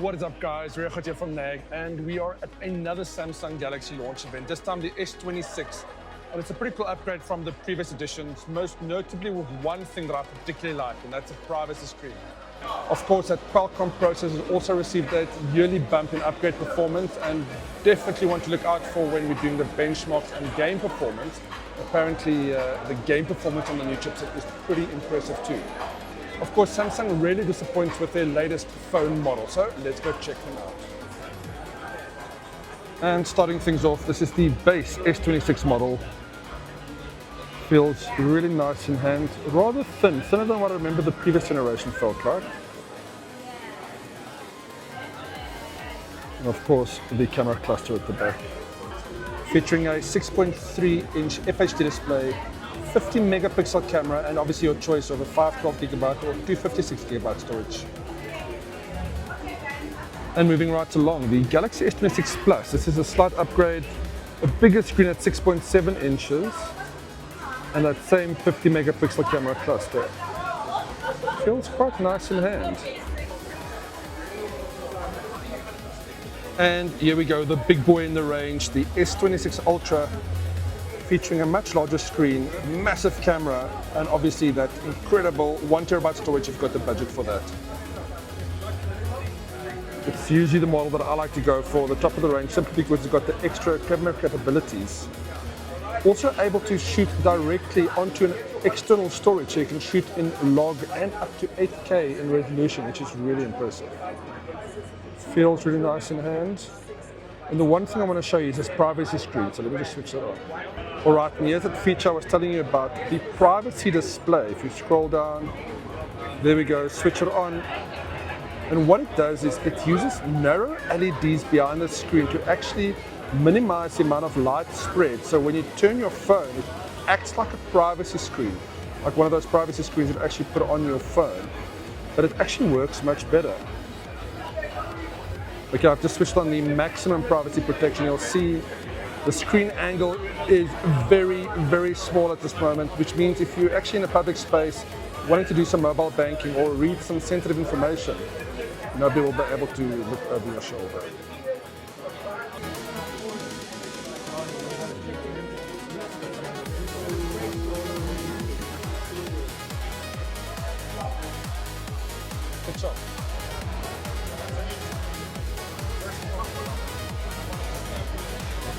What is up, guys? We're here from NAG, and we are at another Samsung Galaxy launch event, this time the S26. And it's a pretty cool upgrade from the previous editions, most notably with one thing that I particularly like, and that's a privacy screen. Of course, that Qualcomm processor also received a yearly bump in upgrade performance, and definitely want to look out for when we're doing the benchmarks and game performance. Apparently, the game performance on the new chipset is pretty impressive too. Of course, Samsung really disappoints with their latest phone model, so let's go check them out. And starting things off, this is the base S26 model. Feels really nice in hand, rather thinner than what I remember the previous generation felt like. And of course, the camera cluster at the back. Featuring a 6.3-inch FHD display, 50 megapixel camera, and obviously your choice of a 512GB or 256GB storage. And moving right along, the Galaxy S26 Plus. This is a slight upgrade, a bigger screen at 6.7 inches, and that same 50 megapixel camera cluster. Feels quite nice in hand. And here we go, the big boy in the range, the S26 Ultra, featuring a much larger screen, massive camera, and obviously that incredible 1TB storage if you've got the budget for that. It's usually the model that I like to go for, the top of the range, simply because it's got the extra camera capabilities. Also able to shoot directly onto an external storage, so you can shoot in log and up to 8K in resolution, which is really impressive. Feels really nice in hand. And the one thing I want to show you is this privacy screen, so let me just switch that on. Alright, and here's that feature I was telling you about, the privacy display. If you scroll down, there we go, switch it on. And what it does is it uses narrow LEDs behind the screen to actually minimize the amount of light spread. So when you turn your phone, it acts like a privacy screen, like one of those privacy screens you actually put on your phone, but it actually works much better. Okay, I've just switched on the maximum privacy protection. You'll see the screen angle is very, very small at this moment, which means if you're actually in a public space wanting to do some mobile banking or read some sensitive information, nobody will be able to look over your shoulder.